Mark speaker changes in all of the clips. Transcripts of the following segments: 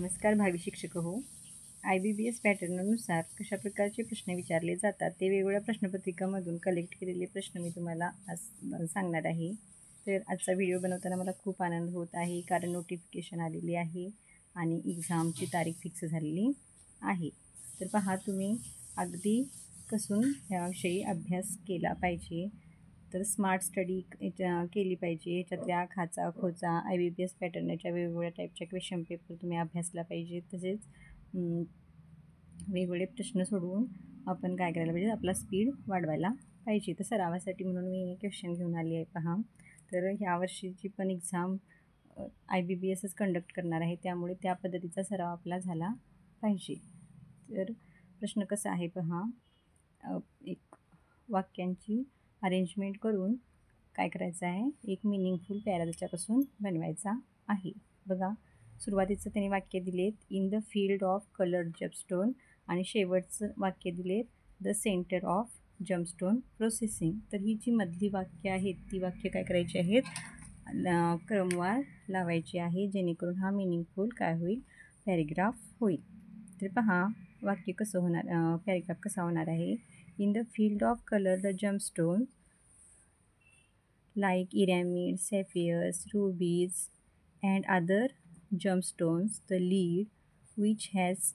Speaker 1: नमस्कार भावी शिक्षक हो. IBBS पॅटर्ननुसार कशा प्रकारचे प्रश्न विचारले जातात ते वेगवेगळ्या प्रश्नपत्रिकामधून कलेक्ट केलेले प्रश्न मी तुम्हाला आज सांगणार आहे. तर आजचा व्हिडिओ बनवताना मला खूप आनंद होत आहे, कारण नोटिफिकेशन आलेली आहे आणि एक्झामची तारीख फिक्स झालेली आहे. तर पहा, तुम्ही अगदी कसून याविषयी अभ्यास केला पाहिजे. तर स्मार्ट स्टडी केली पाहिजे. ह्याच्यातल्या खाचा खोचा IBBS पॅटर्नच्या वेगवेगळ्या टाईपच्या क्वेश्चन पेपर तुम्ही अभ्यासला पाहिजे. तसेच वेगवेगळे प्रश्न सोडवून आपण काय करायला पाहिजे, आपला स्पीड वाढवायला पाहिजे. तर सरावासाठी म्हणून मी क्वेश्चन घेऊन आली आहे. पहा, तर ह्या वर्षीची पण एक्झाम IBBSच कंडक्ट करणार आहे, त्यामुळे त्या पद्धतीचा सराव आपला झाला पाहिजे. तर प्रश्न कसा आहे पहा, एक वाक्यांची अरेंजमेंट करून काय करायचं आहे, एक मिनिंगफुल पॅरा त्याच्यापासून बनवायचा आहे. बघा, सुरुवातीचं त्यांनी वाक्य दिलेत in the field of coloured gemstone, आणि शेवटचं वाक्य दिलेत the centre of gemstone processing. तर ही जी मधली वाक्य आहेत ती वाक्य काय करायची आहेत, क्रमवार लावायची आहे, जेणेकरून हा मिनिंगफुल काय होईल, पॅरेग्राफ होईल. तर पहा, वाक्य कसं होणार, पॅरेग्राफ कसा होणार आहे. In the field of colour the gemstone like pyramids, sapphires, rubies, and other gemstones, the lead which has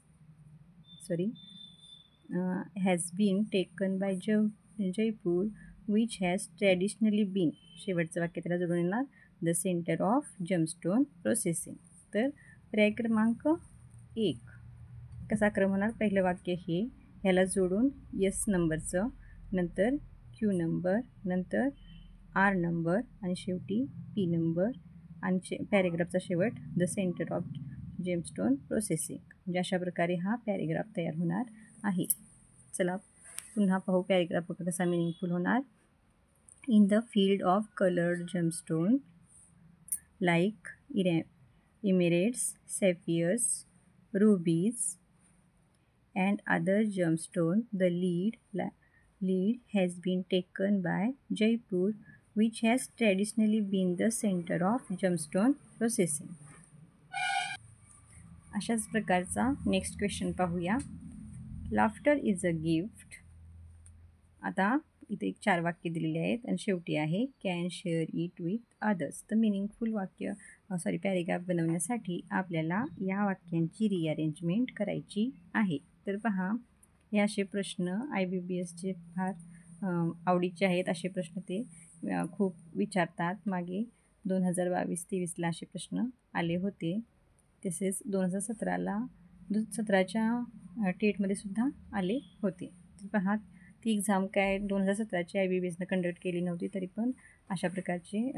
Speaker 1: been taken by Jaipur, which has traditionally been, शेवटचं वाक्य त्याला जोडून येणार, the centre of gemstone processing. तर पर्याय क्रमांक 1 कसा क्रम होणार, पहिलं वाक्य हे ह्याला जोडून एस नंबरचं, नंतर क्यू नंबर, नंतर आर नंबर, आणि शेवटी पी नंबर, आणि पॅरेग्राफचा शेवट the centre of gemstone processing. म्हणजे अशा प्रकारे हा पॅरेग्राफ तयार होणार आहे. चला पुन्हा पाहू पॅरेग्राफ कसा मिनिंगफुल होणार. In the field of coloured gemstone like emeralds, sapphires, rubies and other gemstone, the lead has been taken by Jaipur, which has traditionally been the center of gemstone processing. अशाच प्रकारचा next question पाहूया. Laughter is a gift. आता इथे 4 वाक्य दिलेली आहेत आणि शेवटी आहे can share it with others. तर मिनिंगफुल पॅरेग्राफ बनवण्यासाठी आपल्याला या वाक्यांची रिअरेंजमेंट करायची आहे. तर पहा, हे असे प्रश्न IBBSचे फार आवडीचे आहेत. असे प्रश्न ते खूप विचारतात. मागे 2022-23ला असे प्रश्न आले होते. तसेच 2017च्या टेटमध्ये सुद्धा आले होते. तर पहा, ती एक्झाम काय 2017ची IBBSनं कंडक्ट केली नव्हती, तरी पण अशा प्रकारचे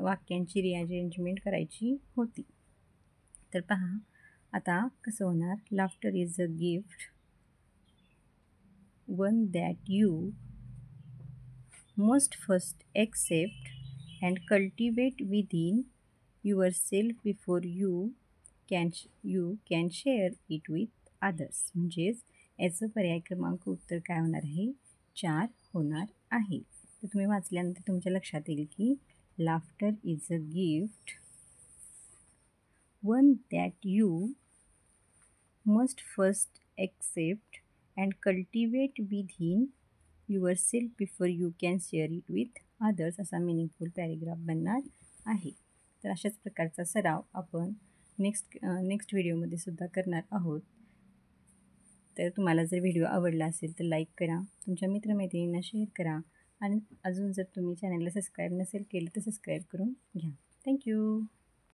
Speaker 1: वाक्यांची रिअरेंजमेंट करायची होती. तर पहा आता कसं होणार. Laughter is a gift, one that you must first accept and cultivate within yourself before you can share it with others. म्हणजेच याचं पर्याय क्रमांक उत्तर काय होणार आहे, 4 होणार आहे. तर तुम्ही वाचल्यानंतर तुमच्या लक्षात येईल की laughter is a gift, one that you must first accept and cultivate within yourself before you can share it with others, असा मिनिंगफुल पॅरेग्राफ बनणार आहे. तर अशाच प्रकारचा सराव आपण नेक्स्ट व्हिडिओमध्ये सुद्धा करणार आहोत. तर तुम्हाला जर व्हिडिओ आवडला असेल तर लाईक करा, तुमच्या मित्रमैत्रिणींना शेअर करा, आणि अजून जर तुम्ही चॅनलला सबस्क्राईब नसेल केलं तर सबस्क्राईब करून घ्या. थँक्यू.